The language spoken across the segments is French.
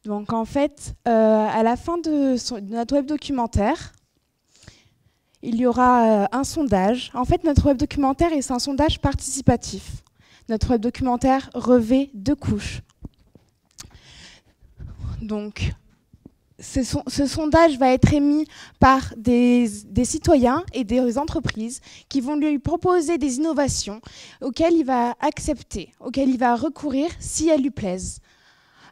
Donc en fait, à la fin de notre web documentaire, il y aura un sondage. En fait, notre web documentaire est un sondage participatif. Notre web documentaire revêt 2 couches. Donc, ce sondage va être émis par des citoyens et des entreprises qui vont lui proposer des innovations auxquelles il va accepter, auxquelles il va recourir si elles lui plaisent.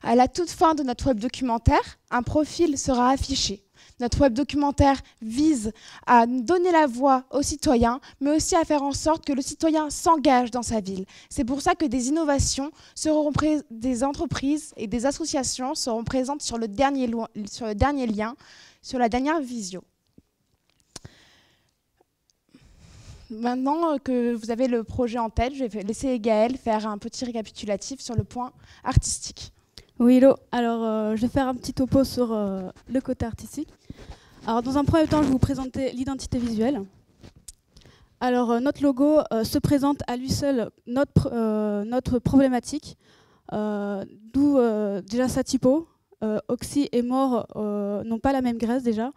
À la toute fin de notre web documentaire, un profil sera affiché. Notre web documentaire vise à donner la voix aux citoyens, mais aussi à faire en sorte que le citoyen s'engage dans sa ville. C'est pour ça que des innovations des entreprises et des associations seront présentes sur le dernier lien, sur la dernière visio. Maintenant que vous avez le projet en tête, je vais laisser Gaëlle faire un petit récapitulatif sur le point artistique. Oui, hello. Alors, je vais faire un petit topo sur le côté artistique. Alors, dans un premier temps, je vais vous présenter l'identité visuelle. Alors, notre logo se présente à lui seul notre problématique, d'où déjà sa typo. Oxy et More n'ont pas la même graisse déjà.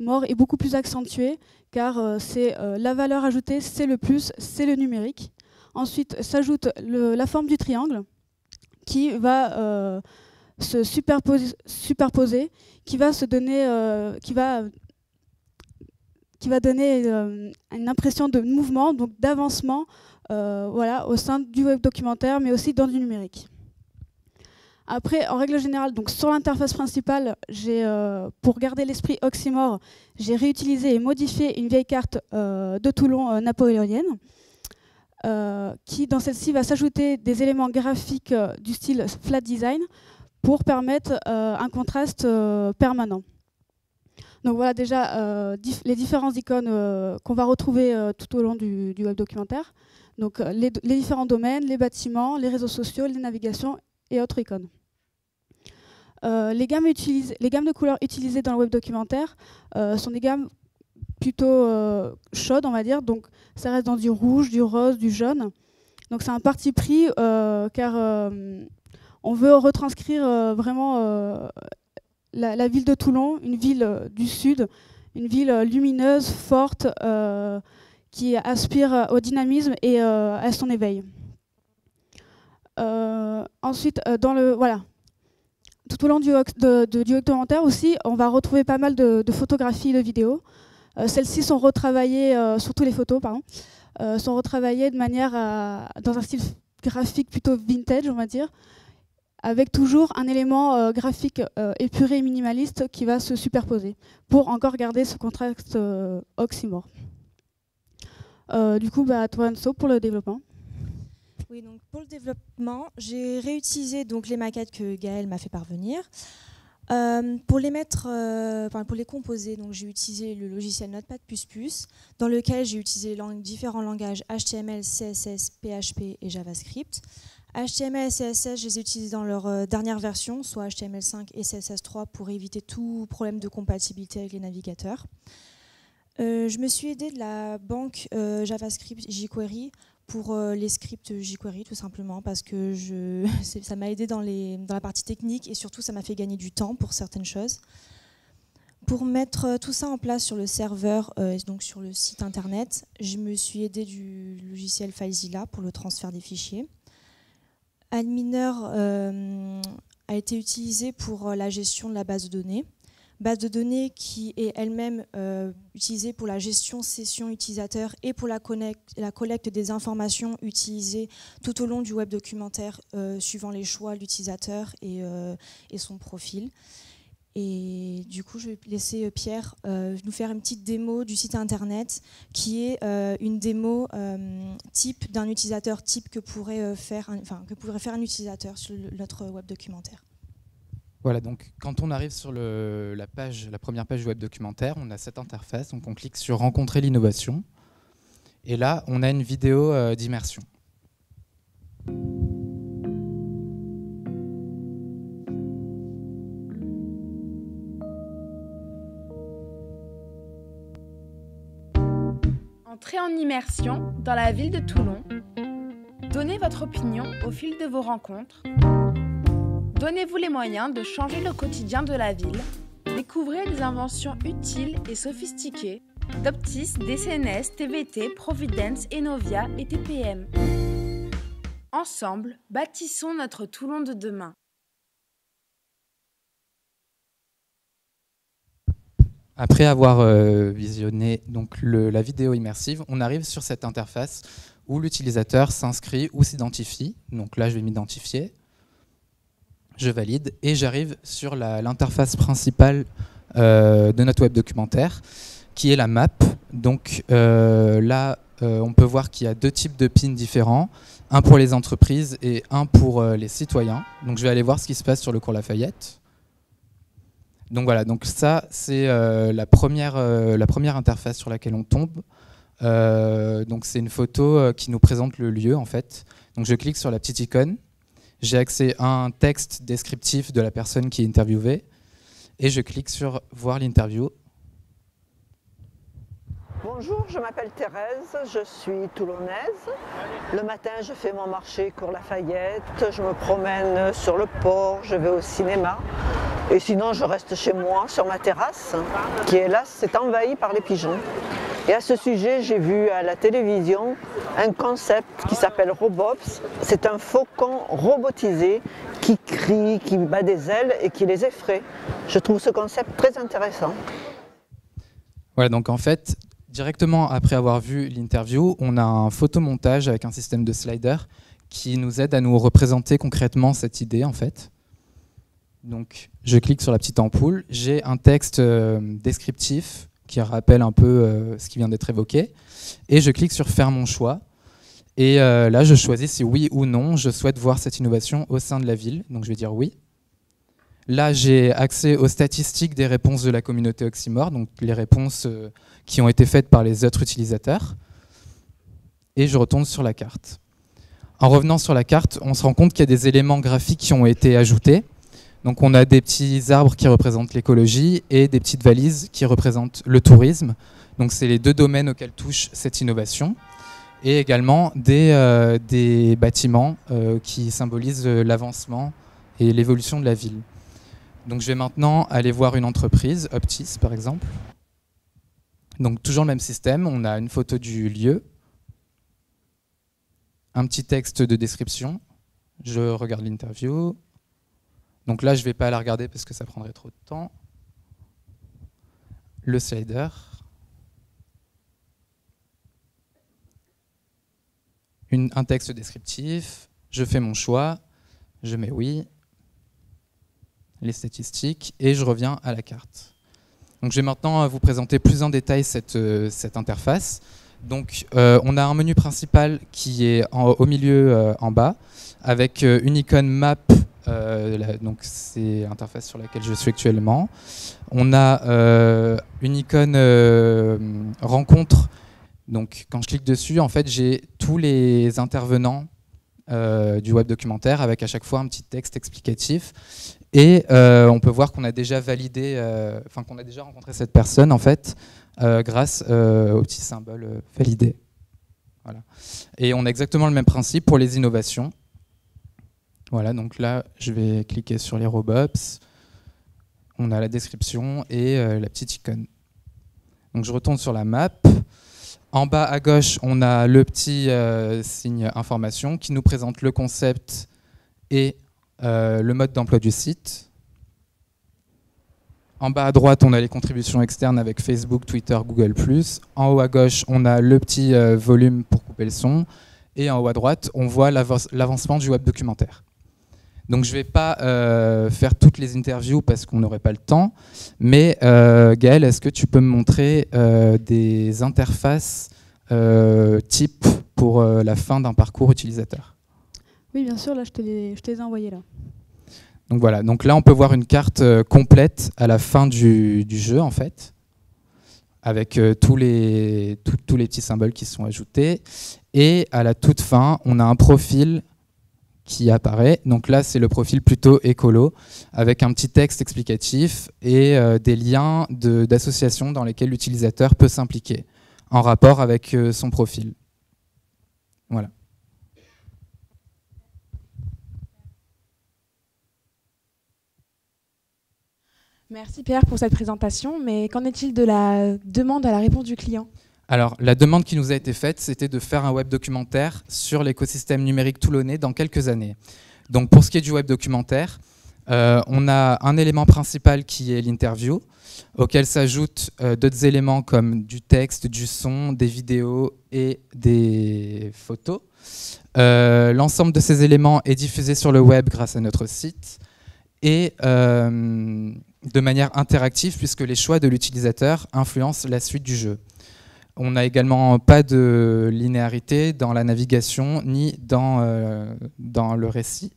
More est beaucoup plus accentué, car c'est la valeur ajoutée, c'est le plus, c'est le numérique. Ensuite, s'ajoute la forme du triangle, qui va se superposer, qui va donner une impression de mouvement, donc d'avancement, voilà, au sein du web documentaire, mais aussi dans du numérique. Après, en règle générale, donc sur l'interface principale, pour garder l'esprit Oxymore, j'ai réutilisé et modifié une vieille carte de Toulon napoléonienne, qui, dans celle-ci, va s'ajouter des éléments graphiques du style flat design pour permettre un contraste permanent. Donc voilà déjà les différentes icônes qu'on va retrouver tout au long du web documentaire. Donc les différents domaines, les bâtiments, les réseaux sociaux, les navigations et autres icônes. Les gammes de couleurs utilisées dans le web documentaire sont des gammes plutôt chaudes, on va dire. Donc ça reste dans du rouge, du rose, du jaune. Donc c'est un parti pris car on veut retranscrire vraiment la ville de Toulon, une ville du Sud, une ville lumineuse, forte, qui aspire au dynamisme et à son éveil. Ensuite, tout au long du documentaire aussi, on va retrouver pas mal de photographies et de vidéos. Celles-ci sont retravaillées, surtout les photos, pardon, sont retravaillées de manière dans un style graphique plutôt vintage, on va dire, avec toujours un élément graphique épuré et minimaliste qui va se superposer pour encore garder ce contraste oxymore. Du coup, à toi Anso pour le développement. Oui, donc pour le développement, j'ai réutilisé donc les maquettes que Gaëlle m'a fait parvenir. Pour les composer, donc j'ai utilisé le logiciel Notepad++, dans lequel j'ai utilisé différents langages HTML, CSS, PHP et JavaScript. HTML et CSS, je les ai utilisés dans leur dernière version, soit HTML5 et CSS3, pour éviter tout problème de compatibilité avec les navigateurs. Je me suis aidée de la banque JavaScript jQuery pour les scripts jQuery, tout simplement, parce que ça m'a aidé dans la partie technique et surtout ça m'a fait gagner du temps pour certaines choses. Pour mettre tout ça en place sur le serveur, donc sur le site internet, je me suis aidée du logiciel FileZilla pour le transfert des fichiers. Adminer a été utilisé pour la gestion de la base de données. Base de données qui est elle-même utilisée pour la gestion session utilisateur et pour la collecte des informations utilisées tout au long du web documentaire suivant les choix de l'utilisateur et son profil. Et du coup, je vais laisser Pierre nous faire une petite démo du site internet qui est une démo type d'un utilisateur type que pourrait faire un utilisateur sur notre web documentaire. Voilà, donc quand on arrive sur la première page du web documentaire, on a cette interface, donc on clique sur Rencontrer l'innovation. Et là, on a une vidéo d'immersion. Entrez en immersion dans la ville de Toulon. Donnez votre opinion au fil de vos rencontres. Donnez-vous les moyens de changer le quotidien de la ville. Découvrez des inventions utiles et sophistiquées d'Optis, DCNS, TVT, Providence, Enovia et TPM. Ensemble, bâtissons notre Toulon de demain. Après avoir visionné donc, la vidéo immersive, on arrive sur cette interface où l'utilisateur s'inscrit ou s'identifie. Donc là, je vais m'identifier, je valide et j'arrive sur l'interface principale de notre web documentaire, qui est la map. Donc là, on peut voir qu'il y a deux types de pins différents, un pour les entreprises et un pour les citoyens. Donc je vais aller voir ce qui se passe sur le cours Lafayette. Donc voilà, donc ça c'est la première interface sur laquelle on tombe. Donc c'est une photo qui nous présente le lieu en fait. Donc je clique sur la petite icône, j'ai accès à un texte descriptif de la personne qui est interviewée et je clique sur voir l'interview. Bonjour, je m'appelle Thérèse, je suis toulonnaise. Le matin, je fais mon marché cours Lafayette, je me promène sur le port, je vais au cinéma. Et sinon, je reste chez moi, sur ma terrasse, qui hélas, s'est envahie par les pigeons. Et à ce sujet, j'ai vu à la télévision un concept qui s'appelle Robops. C'est un faucon robotisé qui crie, qui bat des ailes et qui les effraie. Je trouve ce concept très intéressant. Voilà, donc en fait, directement après avoir vu l'interview, on a un photomontage avec un système de slider qui nous aide à nous représenter concrètement cette idée en fait. Donc je clique sur la petite ampoule, j'ai un texte descriptif qui rappelle un peu ce qui vient d'être évoqué et je clique sur faire mon choix et là je choisis si oui ou non je souhaite voir cette innovation au sein de la ville, donc je vais dire oui. Là j'ai accès aux statistiques des réponses de la communauté Oxymore, donc les réponses qui ont été faites par les autres utilisateurs et je retourne sur la carte. En revenant sur la carte, on se rend compte qu'il y a des éléments graphiques qui ont été ajoutés. Donc on a des petits arbres qui représentent l'écologie et des petites valises qui représentent le tourisme. Donc c'est les deux domaines auxquels touche cette innovation. Et également des bâtiments qui symbolisent l'avancement et l'évolution de la ville. Donc je vais maintenant aller voir une entreprise, Optis par exemple. Donc toujours le même système, on a une photo du lieu, un petit texte de description, je regarde l'interview. Donc là, je ne vais pas la regarder parce que ça prendrait trop de temps. Le slider. Un texte descriptif. Je fais mon choix. Je mets oui. Les statistiques. Et je reviens à la carte. Donc je vais maintenant vous présenter plus en détail cette interface. Donc on a un menu principal qui est au milieu en bas avec une icône map. Donc c'est l'interface sur laquelle je suis actuellement. On a une icône rencontre. Donc quand je clique dessus, en fait, j'ai tous les intervenants du web documentaire avec à chaque fois un petit texte explicatif. Et on peut voir qu'on a déjà validé, qu'on a déjà rencontré cette personne en fait grâce au petit symbole validé. Voilà. Et on a exactement le même principe pour les innovations. Voilà, donc là, je vais cliquer sur les Robops. On a la description et la petite icône. Donc je retourne sur la map. En bas à gauche, on a le petit signe information qui nous présente le concept et le mode d'emploi du site. En bas à droite, on a les contributions externes avec Facebook, Twitter, Google+. En haut à gauche, on a le petit volume pour couper le son. Et en haut à droite, on voit l'avancement du web documentaire. Donc je ne vais pas faire toutes les interviews parce qu'on n'aurait pas le temps, mais Gaëlle, est-ce que tu peux me montrer des interfaces type pour la fin d'un parcours utilisateur? Oui, bien sûr, là je te les ai envoyés là. Donc voilà, donc là on peut voir une carte complète à la fin du jeu en fait, avec tous les petits symboles qui sont ajoutés. Et à la toute fin, on a un profil qui apparaît. Donc là, c'est le profil plutôt écolo, avec un petit texte explicatif et des liens d'associations dans lesquelles l'utilisateur peut s'impliquer, en rapport avec son profil. Voilà. Merci Pierre pour cette présentation, mais qu'en est-il de la demande à la réponse du client? Alors, la demande qui nous a été faite, c'était de faire un web documentaire sur l'écosystème numérique toulonnais dans quelques années. Donc, pour ce qui est du web documentaire, on a un élément principal qui est l'interview, auquel s'ajoutent d'autres éléments comme du texte, du son, des vidéos et des photos. L'ensemble de ces éléments est diffusé sur le web grâce à notre site et de manière interactive puisque les choix de l'utilisateur influencent la suite du jeu. On n'a également pas de linéarité dans la navigation ni dans le récit.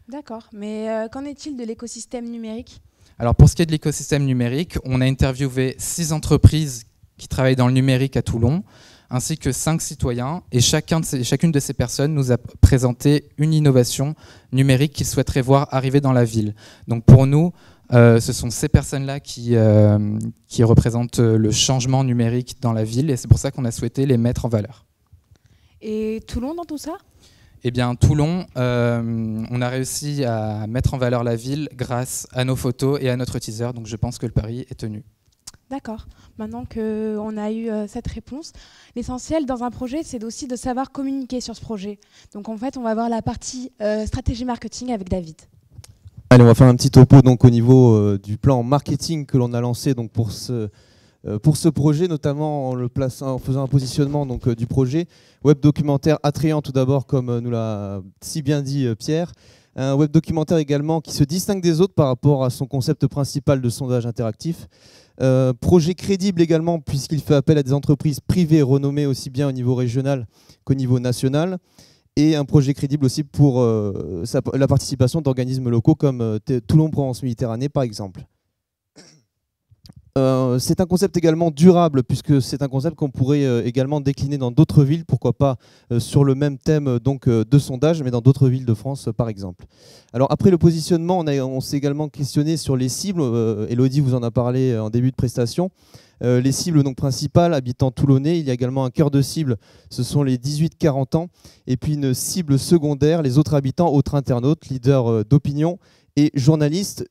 D'accord, mais qu'en est-il de l'écosystème numérique? Alors pour ce qui est de l'écosystème numérique, on a interviewé 6 entreprises qui travaillent dans le numérique à Toulon, ainsi que 5 citoyens, et chacune de ces personnes nous a présenté une innovation numérique qu'ils souhaiteraient voir arriver dans la ville. Donc pour nous, ce sont ces personnes-là qui représentent le changement numérique dans la ville, et c'est pour ça qu'on a souhaité les mettre en valeur. Et Toulon dans tout ça? Eh bien, Toulon, on a réussi à mettre en valeur la ville grâce à nos photos et à notre teaser, donc je pense que le pari est tenu. D'accord. Maintenant qu'on a eu cette réponse, l'essentiel dans un projet, c'est aussi de savoir communiquer sur ce projet. Donc en fait, on va voir la partie stratégie marketing avec David. Allez, on va faire un petit topo donc, au niveau du plan marketing que l'on a lancé donc, pour ce projet, notamment en faisant un positionnement donc, du projet. Web documentaire attrayant tout d'abord, comme nous l'a si bien dit Pierre. Un web documentaire également qui se distingue des autres par rapport à son concept principal de sondage interactif. Projet crédible également puisqu'il fait appel à des entreprises privées renommées aussi bien au niveau régional qu'au niveau national. Et un projet crédible aussi pour la participation d'organismes locaux comme Toulon-Provence-Méditerranée par exemple. C'est un concept également durable puisque c'est un concept qu'on pourrait également décliner dans d'autres villes, pourquoi pas sur le même thème donc, de sondage, mais dans d'autres villes de France par exemple. Alors après le positionnement, on s'est également questionné sur les cibles. Elodie vous en a parlé en début de prestation. Les cibles donc, principales, habitants toulonnais, il y a également un cœur de cible, ce sont les 18-40 ans, et puis une cible secondaire, les autres habitants, autres internautes, leaders d'opinion, et journalistes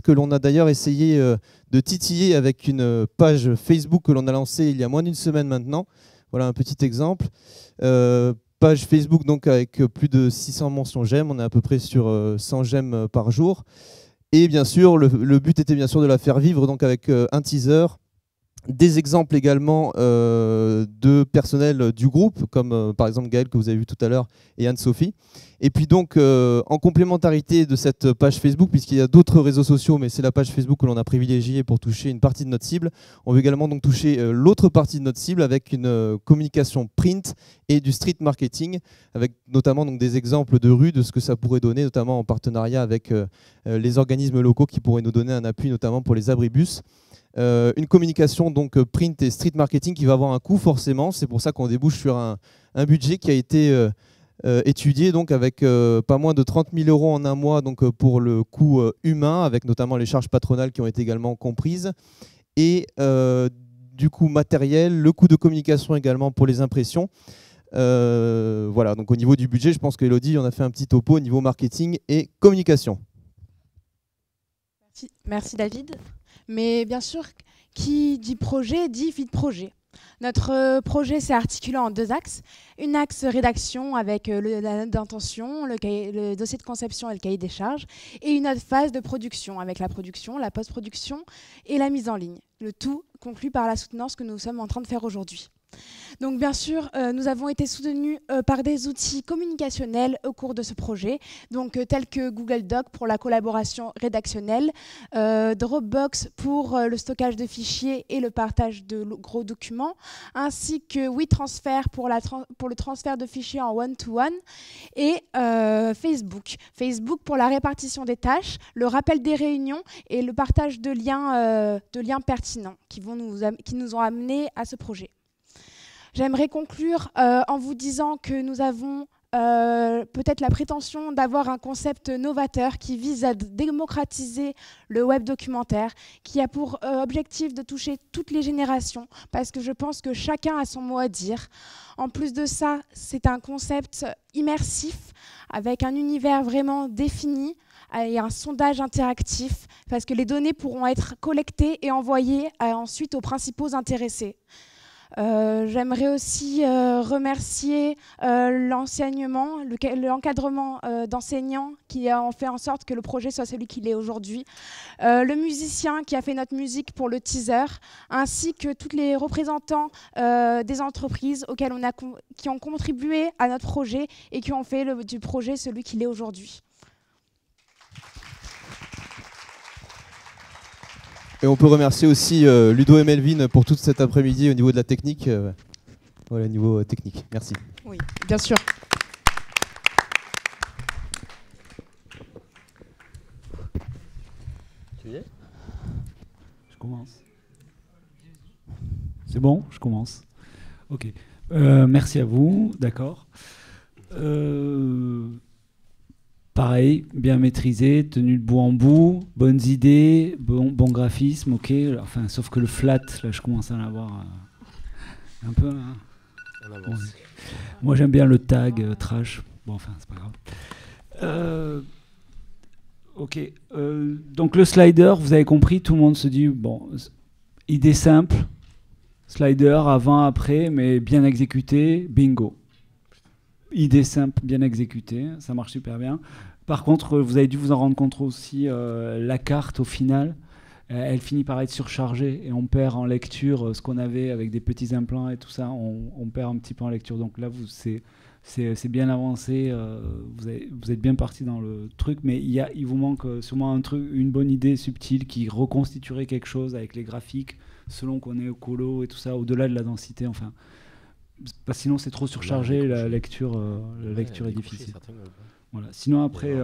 que l'on a d'ailleurs essayé de titiller avec une page Facebook que l'on a lancée il y a moins d'une semaine maintenant. Voilà un petit exemple. Page Facebook donc avec plus de 600 mentions j'aime, on est à peu près sur 100 j'aime par jour. Et bien sûr, le but était bien sûr de la faire vivre donc avec un teaser, des exemples également de personnel du groupe, comme par exemple Gaël que vous avez vu tout à l'heure et Anne-Sophie. Et puis donc en complémentarité de cette page Facebook, puisqu'il y a d'autres réseaux sociaux, mais c'est la page Facebook que l'on a privilégiée pour toucher une partie de notre cible, on veut également donc toucher l'autre partie de notre cible avec une communication print et du street marketing, avec notamment donc des exemples de rue, de ce que ça pourrait donner, notamment en partenariat avec les organismes locaux qui pourraient nous donner un appui, notamment pour les abribus. Une communication donc print et street marketing qui va avoir un coût forcément, c'est pour ça qu'on débouche sur un budget qui a été étudié donc avec pas moins de 30 000 € en un mois donc, pour le coût humain, avec notamment les charges patronales qui ont été également comprises, et du coût matériel, le coût de communication également pour les impressions. Voilà, donc au niveau du budget, je pense qu'Elodie en a fait un petit topo au niveau marketing et communication. Merci David. Mais bien sûr, qui dit projet dit vie de projet. Notre projet s'est articulé en 2 axes. Un axe rédaction avec la note d'intention, le dossier de conception et le cahier des charges, et une autre phase de production avec la production, la post-production et la mise en ligne. Le tout conclu par la soutenance que nous sommes en train de faire aujourd'hui. Donc bien sûr, nous avons été soutenus par des outils communicationnels au cours de ce projet, donc tels que Google Doc pour la collaboration rédactionnelle, Dropbox pour le stockage de fichiers et le partage de gros documents, ainsi que WeTransfer pour le transfert de fichiers en one-to-one, et Facebook pour la répartition des tâches, le rappel des réunions et le partage de liens pertinents qui nous ont amenés à ce projet. J'aimerais conclure en vous disant que nous avons peut-être la prétention d'avoir un concept novateur qui vise à démocratiser le web documentaire, qui a pour objectif de toucher toutes les générations, parce que je pense que chacun a son mot à dire. En plus de ça, c'est un concept immersif, avec un univers vraiment défini, et un sondage interactif, parce que les données pourront être collectées et envoyées ensuite aux principaux intéressés. J'aimerais aussi remercier l'enseignement, l'encadrement d'enseignants qui ont fait en sorte que le projet soit celui qu'il est aujourd'hui, le musicien qui a fait notre musique pour le teaser, ainsi que tous les représentants des entreprises qui ont contribué à notre projet et qui ont fait du projet celui qu'il est aujourd'hui. Et on peut remercier aussi Ludo et Melvin pour tout cet après-midi au niveau de la technique. Voilà, au niveau technique. Merci. Oui, bien sûr. Tu y es ? Je commence. C'est bon, je commence. Ok. Merci à vous, d'accord. Pareil, bien maîtrisé, tenu de bout en bout, bonnes idées, bon graphisme, ok. Enfin, sauf que le flat, là, je commence à en avoir un peu. Hein. Bon, moi, j'aime bien le tag trash. Bon, enfin, c'est pas grave. Ok. Donc le slider, vous avez compris, tout le monde se dit bon, idée simple, slider avant, après, mais bien exécuté, bingo. Idée simple, bien exécutée, ça marche super bien. Par contre, vous avez dû vous en rendre compte aussi, la carte au final, elle finit par être surchargée et on perd en lecture ce qu'on avait avec des petits implants et tout ça, on perd un petit peu en lecture. Donc là, c'est bien avancé, vous êtes bien parti dans le truc, mais il vous manque sûrement une bonne idée subtile qui reconstituerait quelque chose avec les graphiques, selon qu'on est au colo et tout ça, au-delà de la densité, enfin. Parce que sinon c'est trop surchargé, la lecture est difficile. Voilà. Sinon après,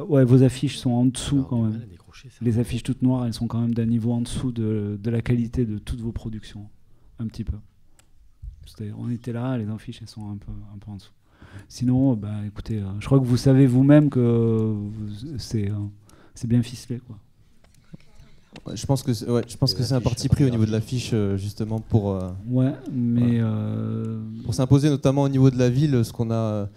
vos affiches sont en dessous quand même. Les affiches toutes noires, elles sont quand même d'un niveau en dessous de la qualité de toutes vos productions, un petit peu. On était là, les affiches elles sont un peu en dessous. Sinon, écoutez, je crois que vous savez vous-même que c'est bien ficelé, quoi. Je pense que c'est un parti pris au niveau de l'affiche, justement pour s'imposer, notamment au niveau de la ville. Ce qu'on a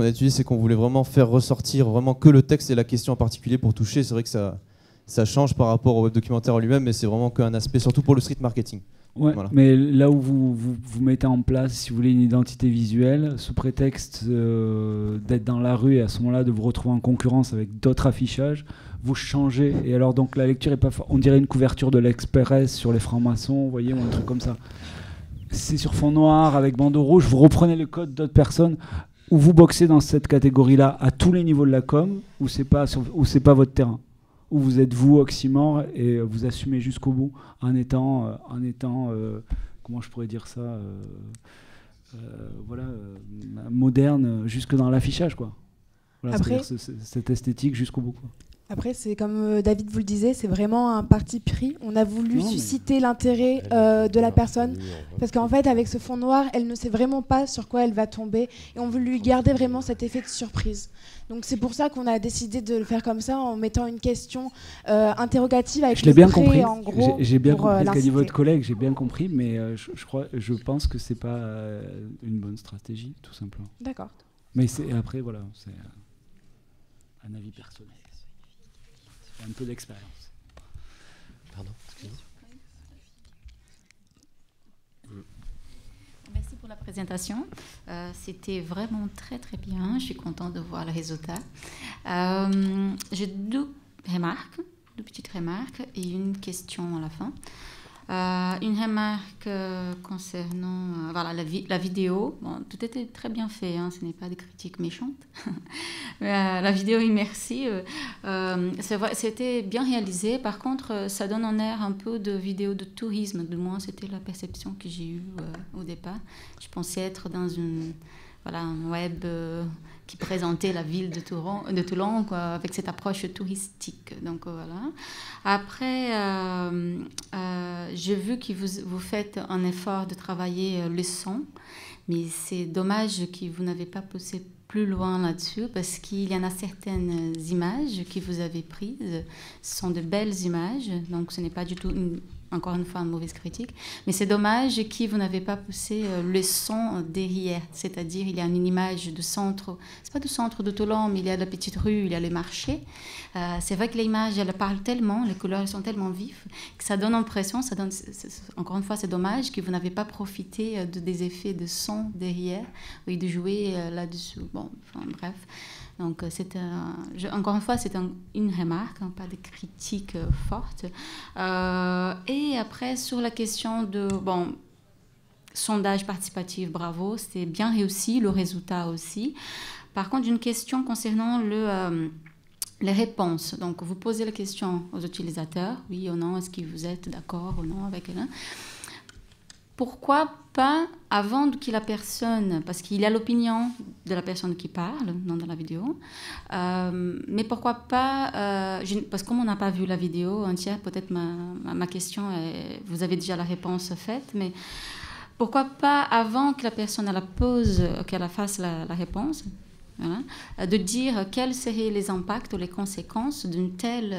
étudié, c'est qu'on voulait vraiment faire ressortir vraiment que le texte et la question en particulier pour toucher. C'est vrai que ça change par rapport au web documentaire en lui-même, mais c'est vraiment qu'un aspect, surtout pour le street marketing. Ouais, voilà. Mais là où vous mettez en place, si vous voulez, une identité visuelle, sous prétexte d'être dans la rue et à ce moment-là de vous retrouver en concurrence avec d'autres affichages, vous changez. Et alors donc la lecture est pas, on dirait une couverture de l'Express sur les francs-maçons, vous voyez, ou un truc comme ça. C'est sur fond noir avec bandeau rouge. Vous reprenez le code d'autres personnes. Ou vous boxez dans cette catégorie-là à tous les niveaux de la com, ou c'est pas votre terrain. Où vous êtes vous, Oxymore, et vous assumez jusqu'au bout en étant comment je pourrais dire ça, moderne jusque dans l'affichage, quoi. Voilà, après, cette esthétique jusqu'au bout, quoi. Après, c'est comme David vous le disait, c'est vraiment un parti pris. On a voulu susciter l'intérêt de la personne, parce qu'en fait, avec ce fond noir, elle ne sait vraiment pas sur quoi elle va tomber, et on veut lui garder vraiment cet effet de surprise. Donc c'est pour ça qu'on a décidé de le faire comme ça, en mettant une question interrogative avec le trait, en gros. J'ai bien compris ce qu'a dit votre collègue, j'ai bien compris, mais je pense que c'est pas une bonne stratégie, tout simplement. D'accord. Mais après, voilà, c'est un avis personnel. Un peu d'expérience. Pardon, excusez-moi. Merci pour la présentation. C'était vraiment très très bien. Je suis contente de voir le résultat. J'ai deux petites remarques et une question à la fin. Une remarque concernant la vidéo. Bon, tout était très bien fait, hein, ce n'est pas des critiques méchantes. La vidéo immersive, c'est vrai, c'était bien réalisé. Par contre, ça donne un air un peu de vidéo de tourisme. Du moins, c'était la perception que j'ai eue au départ. Je pensais être dans un web qui présentait la ville de Toulon quoi, avec cette approche touristique. Donc voilà. Après, j'ai vu que vous faites un effort de travailler le son, mais c'est dommage que vous n'avez pas poussé plus loin là-dessus, parce qu'il y en a certaines images que vous avez prises, ce sont de belles images, donc ce n'est pas du tout encore une fois une mauvaise critique, mais c'est dommage que vous n'avez pas poussé le son derrière, c'est-à-dire il y a une image de centre, c'est pas du centre de Toulon, mais il y a la petite rue, il y a les marchés. C'est vrai que l'image, elle parle tellement, les couleurs sont tellement vives, que ça donne l'impression, encore une fois, c'est dommage que vous n'avez pas profité des effets de son derrière, et de jouer là-dessus. Bon, enfin, bref. Donc, encore une fois, c'est une remarque, hein, pas de critique forte. Et après, sur la question de sondage participatif, bravo, c'était bien réussi, le résultat aussi. Par contre, une question concernant les réponses. Donc, vous posez la question aux utilisateurs, oui ou non, est-ce que vous êtes d'accord ou non avec elle? Pourquoi pas, avant que la personne, parce qu'il y a l'opinion de la personne qui parle dans la vidéo, mais pourquoi pas, parce que comme on n'a pas vu la vidéo entière, peut-être ma question, vous avez déjà la réponse faite, mais pourquoi pas, avant que la personne qu'elle fasse la réponse, voilà, de dire quels seraient les impacts ou les conséquences d'une telle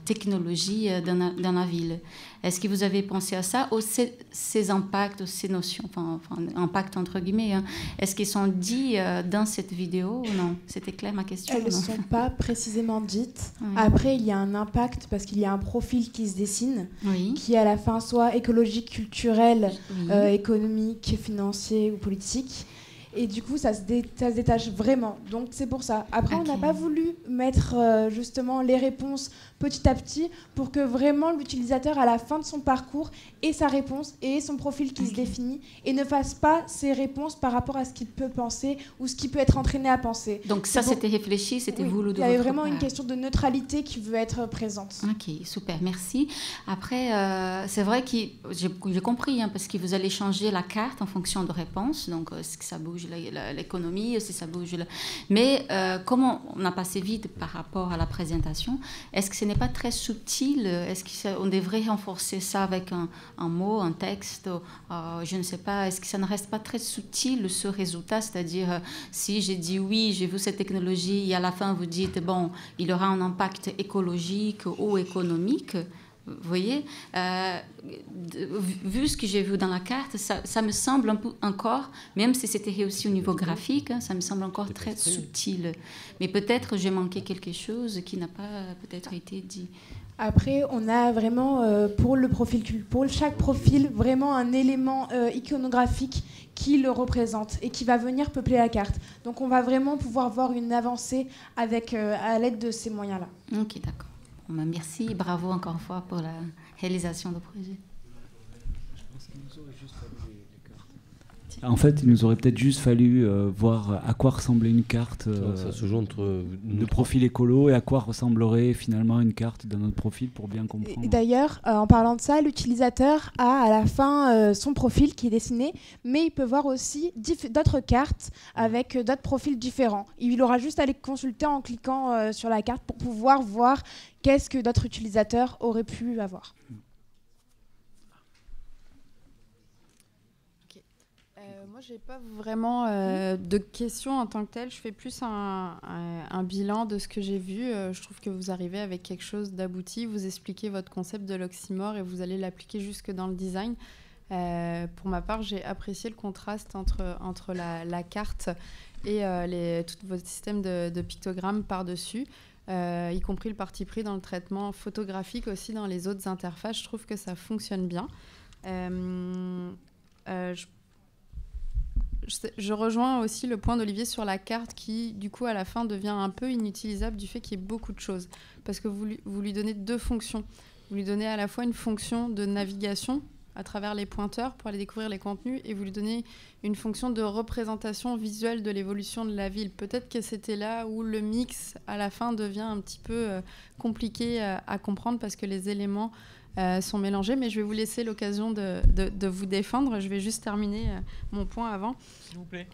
technologie dans la ville. Est-ce que vous avez pensé à ça, ou ces impacts, ces notions, enfin impacts entre guillemets, hein, est-ce qu'ils sont dits dans cette vidéo ou non? C'était clair ma question? Elles ne sont pas précisément dites. Oui. Après, il y a un impact parce qu'il y a un profil qui se dessine, Oui. qui est à la fin soit écologique, culturel, Oui. économique, financier ou politique. Et du coup, ça se détache vraiment. Donc, c'est pour ça. Après, Ok. on n'a pas voulu mettre justement les réponses petit à petit pour que vraiment l'utilisateur, à la fin de son parcours, ait sa réponse et ait son profil qui se définit et ne fasse pas ses réponses par rapport à ce qu'il peut penser ou ce qu'il peut être entraîné à penser. Donc ça, c'était réfléchi, c'était Oui, voulu de il y avait votre vraiment une part. question de neutralité qui veut être présente. Ok, super, merci. Après, c'est vrai que j'ai compris, hein, parce que vous allez changer la carte en fonction de réponses. Donc, est-ce que ça bouge l'économie, si ça bouge... Mais comment on a passé vite par rapport à la présentation, est-ce que ce n'est pas très subtil? Est-ce qu'on devrait renforcer ça avec un mot, un texte, je ne sais pas, est-ce que ça ne reste pas très subtil ce résultat? C'est-à-dire, si j'ai dit oui, j'ai vu cette technologie, et à la fin vous dites, bon, il aura un impact écologique ou économique, vous voyez, vu ce que j'ai vu dans la carte, ça me semble un peu encore, même si c'était réussi au niveau graphique, hein, ça me semble encore très subtil. Mais peut-être j'ai manqué quelque chose qui n'a pas peut-être été dit. Après, on a vraiment pour chaque profil vraiment un élément iconographique qui le représente et qui va venir peupler la carte. Donc on va vraiment pouvoir voir une avancée avec, à l'aide de ces moyens-là. Ok, d'accord. Bon, ben, merci et bravo encore une fois pour la réalisation du projet. En fait, il nous aurait peut-être juste fallu voir à quoi ressemblait une carte ça se joue entre de profil écolo et à quoi ressemblerait finalement une carte d'un autre profil pour bien comprendre. D'ailleurs, en parlant de ça, l'utilisateur a à la fin son profil qui est dessiné, mais il peut voir aussi d'autres cartes avec d'autres profils différents. Il aura juste à les consulter en cliquant sur la carte pour pouvoir voir qu'est-ce que d'autres utilisateurs auraient pu avoir. Moi, j'ai pas vraiment de questions en tant que telle. Je fais plus un bilan de ce que j'ai vu. Je trouve que vous arrivez avec quelque chose d'abouti. Vous expliquez votre concept de l'oxymore et vous allez l'appliquer jusque dans le design. Pour ma part, j'ai apprécié le contraste entre la carte et tout votre système de pictogrammes par-dessus, y compris le parti pris dans le traitement photographique aussi dans les autres interfaces. Je trouve que ça fonctionne bien. Je rejoins aussi le point d'Olivier sur la carte qui, du coup, à la fin, devient un peu inutilisable du fait qu'il y ait beaucoup de choses. Parce que vous lui donnez deux fonctions. Vous lui donnez à la fois une fonction de navigation à travers les pointeurs pour aller découvrir les contenus et vous lui donnez une fonction de représentation visuelle de l'évolution de la ville. Peut-être que c'était là où le mix, à la fin, devient un petit peu compliqué à comprendre parce que les éléments sont mélangés, mais je vais vous laisser l'occasion de vous défendre. Je vais juste terminer mon point avant. S'il vous plaît.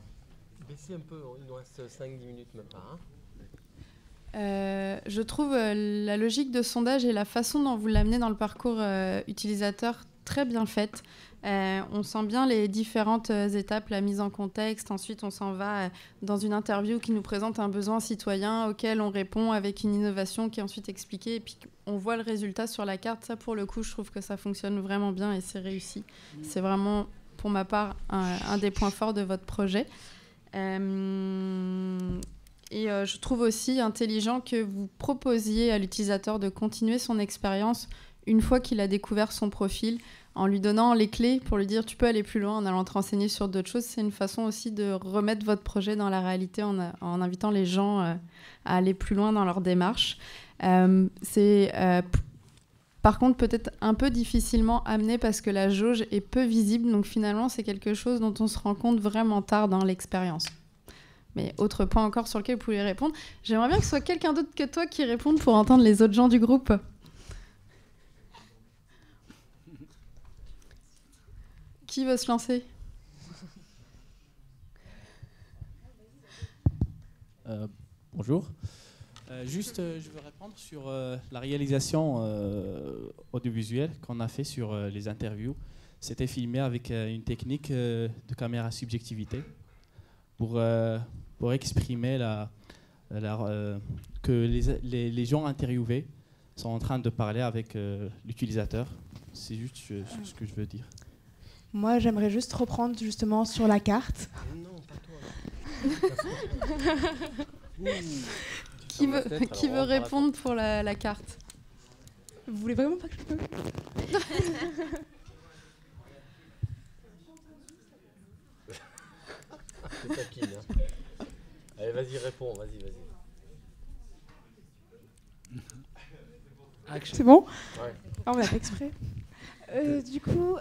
Baissez un peu, il nous reste 5-10 minutes même pas. Hein. Je trouve la logique de sondage et la façon dont vous l'amenez dans le parcours utilisateur très bien faite. On sent bien les différentes étapes, la mise en contexte. Ensuite, on s'en va dans une interview qui nous présente un besoin citoyen auquel on répond avec une innovation qui est ensuite expliquée. Et puis, on voit le résultat sur la carte. Ça, pour le coup, je trouve que ça fonctionne vraiment bien et c'est réussi. C'est vraiment, pour ma part, un des points forts de votre projet. Je trouve aussi intelligent que vous proposiez à l'utilisateur de continuer son expérience une fois qu'il a découvert son profil, en lui donnant les clés pour lui dire tu peux aller plus loin en allant te renseigner sur d'autres choses. C'est une façon aussi de remettre votre projet dans la réalité en invitant les gens à aller plus loin dans leur démarche. C'est par contre peut-être un peu difficilement amené parce que la jauge est peu visible, donc finalement c'est quelque chose dont on se rend compte vraiment tard dans l'expérience. Mais autre point encore sur lequel vous pouvez répondre, j'aimerais bien que ce soit quelqu'un d'autre que toi qui réponde pour entendre les autres gens du groupe. Qui veut se lancer ? Bonjour. Je veux répondre sur la réalisation audiovisuelle qu'on a fait sur les interviews. C'était filmé avec une technique de caméra subjectivité pour exprimer que les gens interviewés sont en train de parler avec l'utilisateur. C'est juste ce que je veux dire. Moi, j'aimerais juste reprendre justement sur la carte. Non, pas toi. Qui veut répondre pour la carte ? Vous voulez vraiment pas que je peux ? C'est taquine. Allez, vas-y, réponds, vas-y. C'est bon ? Ouais. On l'a fait exprès. Du coup,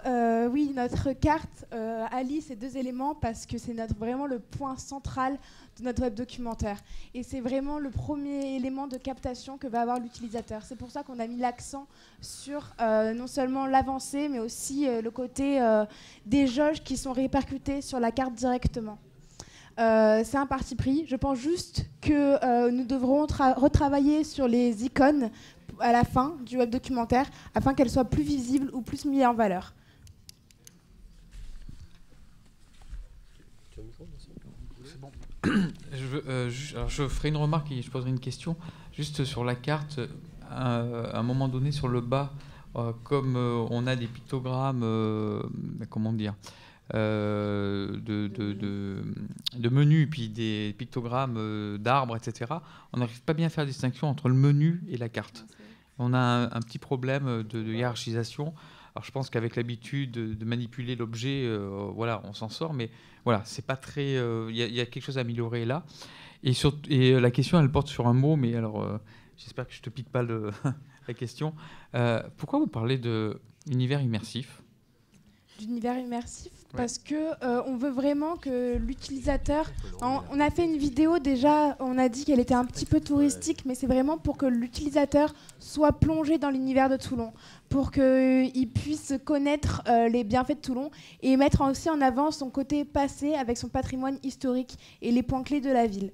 oui, notre carte allie ces deux éléments parce que c'est vraiment le point central de notre web documentaire. Et c'est vraiment le premier élément de captation que va avoir l'utilisateur. C'est pour ça qu'on a mis l'accent sur non seulement l'avancée, mais aussi le côté des jauges qui sont répercutées sur la carte directement. C'est un parti pris. Je pense juste que nous devrons retravailler sur les icônes à la fin du web documentaire afin qu'elles soient plus visibles ou plus mises en valeur. C'est bon. Je ferai une remarque et je poserai une question. Juste sur la carte, à un moment donné, sur le bas, comme on a des pictogrammes, comment dire, de menus, puis des pictogrammes d'arbres, etc., on n'arrive pas bien à faire la distinction entre le menu et la carte. On a un petit problème de hiérarchisation. Alors je pense qu'avec l'habitude de manipuler l'objet, voilà, on s'en sort, mais voilà, c'est pas très. Il y a quelque chose à améliorer là. Et la question, elle porte sur un mot, mais alors j'espère que je te pique pas la question. Pourquoi vous parlez d'univers immersif ? D'univers immersif, parce que on veut vraiment que l'utilisateur... On a fait une vidéo déjà, on a dit qu'elle était un petit peu touristique, mais c'est vraiment pour que l'utilisateur soit plongé dans l'univers de Toulon, pour qu'il puisse connaître les bienfaits de Toulon et mettre aussi en avant son côté passé avec son patrimoine historique et les points clés de la ville.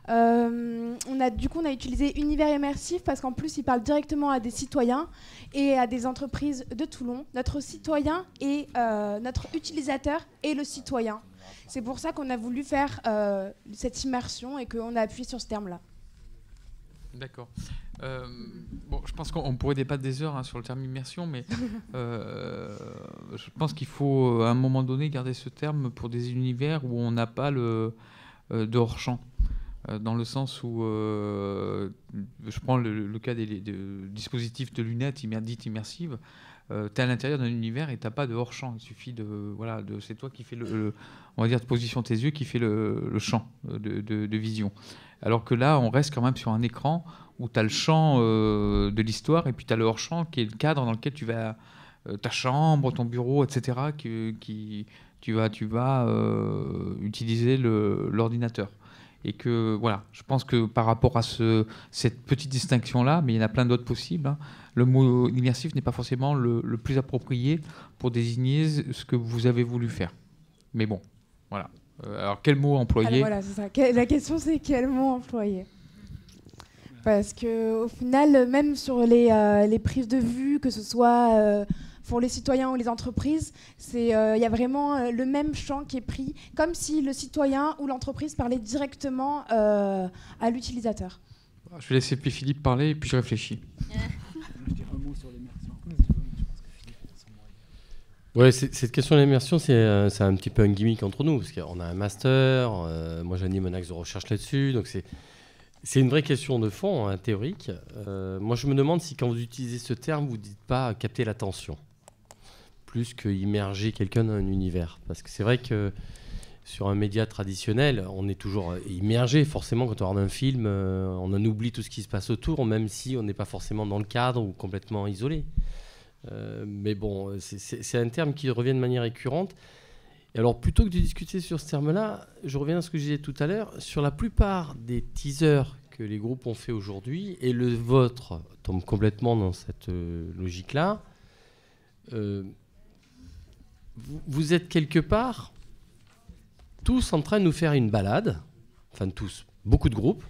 On a utilisé univers immersif parce qu'en plus il parle directement à des citoyens et à des entreprises de Toulon. Notre citoyen et notre utilisateur est le citoyen. C'est pour ça qu'on a voulu faire cette immersion et qu'on a appuyé sur ce terme-là. D'accord. Bon, je pense qu'on pourrait débattre des heures sur le terme immersion, mais je pense qu'il faut à un moment donné garder ce terme pour des univers où on n'a pas de hors-champ. Dans le sens où, je prends le cas des dispositifs de lunettes dites immersives, tu es à l'intérieur d'un univers et tu n'as pas de hors-champ. Il suffit c'est toi qui fais on va dire, de position de tes yeux qui fait le champ de vision. Alors que là, on reste quand même sur un écran où tu as le champ de l'histoire et puis tu as le hors-champ qui est le cadre dans lequel tu vas, ta chambre, ton bureau, etc., tu vas utiliser l'ordinateur. Et que, voilà, je pense que par rapport à cette petite distinction-là, mais il y en a plein d'autres possibles, le mot immersif n'est pas forcément le plus approprié pour désigner ce que vous avez voulu faire. Mais bon, voilà. Alors, quel mot employer ? Alors, voilà, c'est ça. La question, c'est quel mot employer ? Parce qu'au final, même sur les prises de vue, que ce soit... pour les citoyens ou les entreprises, il y a vraiment le même champ qui est pris, comme si le citoyen ou l'entreprise parlait directement à l'utilisateur. Je vais laisser Philippe parler et puis je réfléchis. mot sur l'immersion. Ouais, cette question de l'immersion, c'est un petit peu un gimmick entre nous, parce qu'on a un master, moi j'anime un axe de recherche là-dessus, donc c'est une vraie question de fond, hein, théorique. Moi je me demande si quand vous utilisez ce terme, vous ne dites pas capter l'attention, plus qu'immerger quelqu'un dans un univers. Parce que c'est vrai que sur un média traditionnel, on est toujours immergé, forcément, quand on regarde un film, on en oublie tout ce qui se passe autour, même si on n'est pas forcément dans le cadre ou complètement isolé. Mais bon, c'est un terme qui revient de manière récurrente. Et alors, plutôt que de discuter sur ce terme-là, je reviens à ce que je disais tout à l'heure. Sur la plupart des teasers que les groupes ont fait aujourd'hui, et le vôtre tombe complètement dans cette logique-là, vous êtes quelque part tous en train de nous faire une balade, enfin tous, beaucoup de groupes.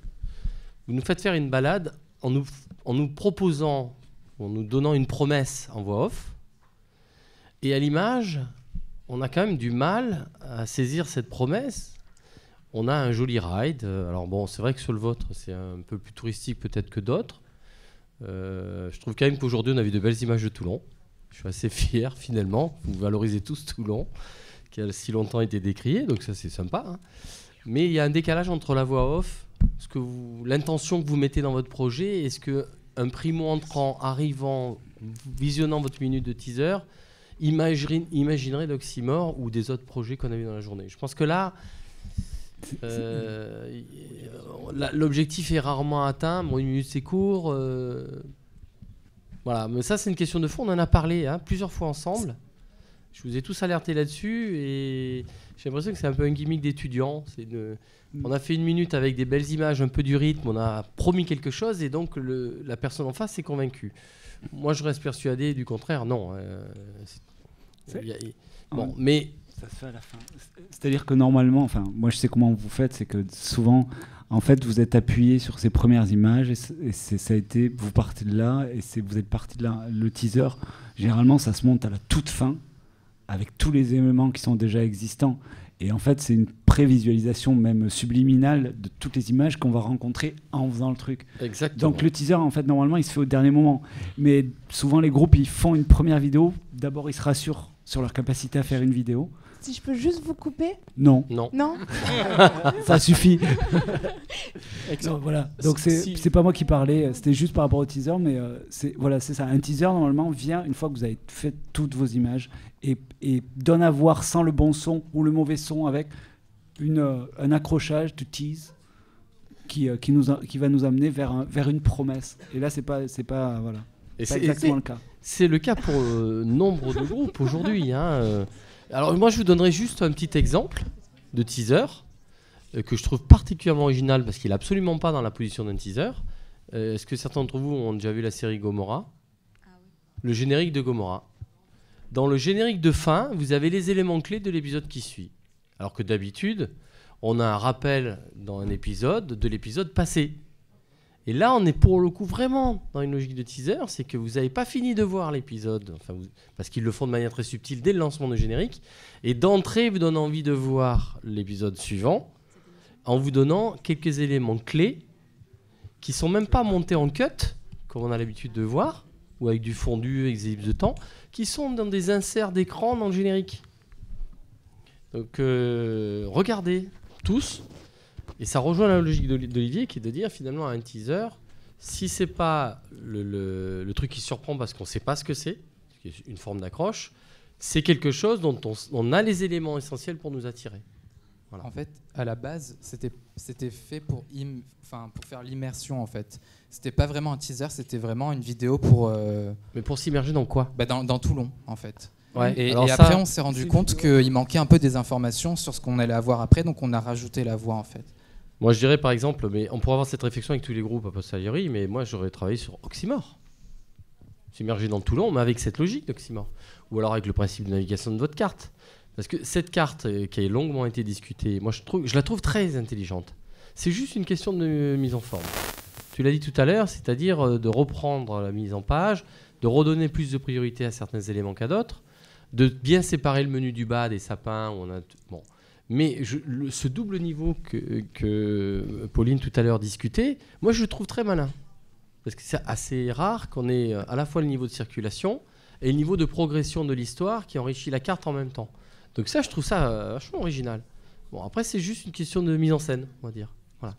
Vous nous faites faire une balade en nous proposant, en nous donnant une promesse en voix off. Et à l'image, on a quand même du mal à saisir cette promesse. On a un joli ride. Alors bon, c'est vrai que sur le vôtre, c'est un peu plus touristique peut-être que d'autres. Je trouve quand même qu'aujourd'hui, on a vu de belles images de Toulon. Je suis assez fier finalement. Vous valorisez tous Toulon, qui a si longtemps été décrié, donc ça c'est sympa. Hein. Mais il y a un décalage entre la voix off, l'intention que vous mettez dans votre projet, est-ce qu'un primo-entrant arrivant, visionnant votre minute de teaser, imaginerait l'oxymore ou des autres projets qu'on a vus dans la journée. Je pense que là, l'objectif est rarement atteint. Bon, une minute c'est court. Voilà, mais ça c'est une question de fond. On en a parlé plusieurs fois ensemble. Je vous ai tous alertés là-dessus et j'ai l'impression que c'est un peu un gimmick d'étudiant. On a fait une minute avec des belles images, un peu du rythme, on a promis quelque chose et donc la personne en face est convaincue. Moi je reste persuadé du contraire, non. Bon, mais ça se fait à la fin. C'est-à-dire que normalement, enfin, moi je sais comment vous faites, c'est que souvent, en fait, vous êtes appuyé sur ces premières images et ça a été, vous partez de là et vous êtes parti de là. Le teaser, généralement, ça se monte à la toute fin avec tous les éléments qui sont déjà existants. Et en fait, c'est une prévisualisation même subliminale de toutes les images qu'on va rencontrer en faisant le truc. Exactement. Donc le teaser, en fait, normalement, il se fait au dernier moment. Mais souvent, les groupes, ils font une première vidéo. D'abord, ils se rassurent sur leur capacité à faire une vidéo. Si je peux juste vous couper ? Non. Non. Non. Ça suffit. Non, voilà. Donc c'est pas moi qui parlais, c'était juste par rapport au teaser, mais c'est ça. Un teaser normalement vient une fois que vous avez fait toutes vos images et donne à voir sans le bon son ou le mauvais son avec un accrochage de tease qui va nous amener vers une promesse. Et là c'est pas voilà. Et c'est exactement le cas. C'est le cas pour nombre de groupes aujourd'hui. Alors moi je vous donnerai juste un petit exemple de teaser que je trouve particulièrement original parce qu'il n'est absolument pas dans la position d'un teaser. Est-ce que certains d'entre vous ont déjà vu la série Gomorrah ? Le générique de Gomorrah. Dans le générique de fin, vous avez les éléments clés de l'épisode qui suit. Alors que d'habitude, on a un rappel dans un épisode de l'épisode passé. Et là, on est pour le coup vraiment dans une logique de teaser, c'est que vous n'avez pas fini de voir l'épisode, parce qu'ils le font de manière très subtile dès le lancement du générique, et d'entrée, vous donne envie de voir l'épisode suivant, en vous donnant quelques éléments clés qui ne sont même pas montés en cut, comme on a l'habitude de voir, ou avec du fondu, avec des ellipses de temps, qui sont dans des inserts d'écran dans le générique. Donc, regardez, tous. Et ça rejoint la logique d'Olivier qui est de dire finalement un teaser, si c'est pas le truc qui surprend parce qu'on ne sait pas ce que c'est une forme d'accroche, c'est quelque chose dont on a les éléments essentiels pour nous attirer. Voilà. En fait, à la base, c'était fait pour faire l'immersion en fait. C'était pas vraiment un teaser, c'était vraiment une vidéo pour. Mais pour s'immerger dans quoi ? Dans Toulon en fait. Ouais. Et après, on s'est rendu compte qu'il manquait un peu des informations sur ce qu'on allait avoir après, donc on a rajouté la voix en fait. Moi, je dirais par exemple, mais on pourrait avoir cette réflexion avec tous les groupes a posteriori, mais moi, j'aurais travaillé sur Oxymore. S'immerger dans Toulon, mais avec cette logique d'Oxymore. Ou alors avec le principe de navigation de votre carte. Parce que cette carte qui a longuement été discutée, moi, je la trouve très intelligente. C'est juste une question de mise en forme. Tu l'as dit tout à l'heure, c'est-à-dire de reprendre la mise en page, de redonner plus de priorité à certains éléments qu'à d'autres, de bien séparer le menu du bas des sapins. Où on a bon. Mais ce double niveau que Pauline tout à l'heure discutait, moi je le trouve très malin. Parce que c'est assez rare qu'on ait à la fois le niveau de circulation et le niveau de progression de l'histoire qui enrichit la carte en même temps. Donc ça, je trouve ça vachement original. Bon, après, c'est juste une question de mise en scène, on va dire. Voilà.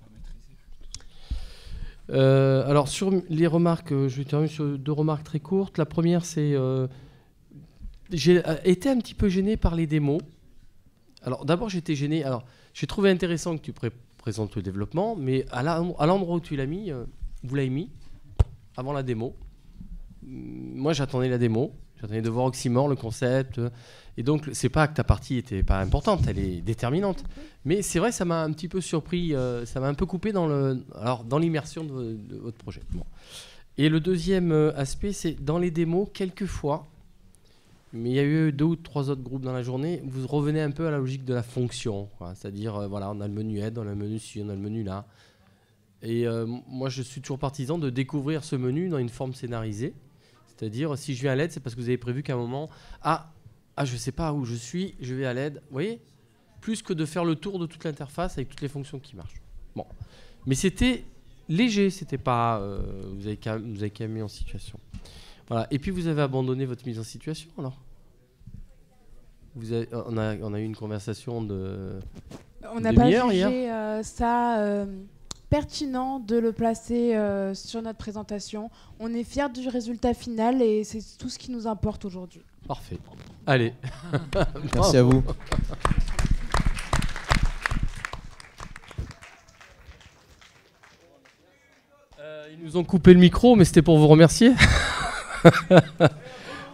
Alors, sur les remarques, je vais terminer sur 2 remarques très courtes. La première, c'est... j'ai été un petit peu gêné par les démos. Alors, d'abord, j'étais gêné. Alors, j'ai trouvé intéressant que tu présentes le développement, mais à l'endroit où tu l'as mis, vous l'avez mis avant la démo. Moi, j'attendais la démo. J'attendais de voir Oxymore, le concept. Et donc, c'est pas que ta partie était pas importante, elle est déterminante. Mais c'est vrai, ça m'a un petit peu surpris. Ça m'a un peu coupé dans l'immersion de votre projet. Bon. Et le deuxième aspect, c'est dans les démos, quelquefois, mais il y a eu 2 ou 3 autres groupes dans la journée, vous revenez un peu à la logique de la fonction. C'est-à-dire, voilà, on a le menu aide, on a le menu ci, on a le menu là. Et moi, je suis toujours partisan de découvrir ce menu dans une forme scénarisée. C'est-à-dire, si je viens à l'aide, c'est parce que vous avez prévu qu'à un moment, je ne sais pas où je suis, je vais à l'aide. Vous voyez ? Plus que de faire le tour de toute l'interface avec toutes les fonctions qui marchent. Bon. Mais c'était léger, c'était pas... vous avez quand même mis en situation. Voilà. Et puis, vous avez abandonné votre mise en situation, alors ? On a eu une conversation de... On n'a pas jugé ça pertinent de le placer sur notre présentation. On est fiers du résultat final et c'est tout ce qui nous importe aujourd'hui. Parfait. Allez. Merci à vous. Ils nous ont coupé le micro, mais c'était pour vous remercier.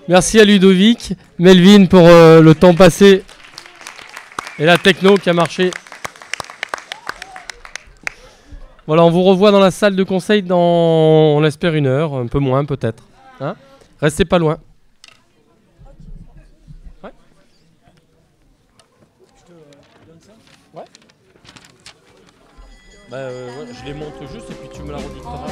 Merci à Ludovic, Melvin pour le temps passé et la techno qui a marché. Voilà, on vous revoit dans la salle de conseil dans, on l'espère, 1 heure, un peu moins peut-être. Hein ? Restez pas loin. Ouais. Je te donne ça ? Ouais. Je les monte juste et puis tu me la redicteras.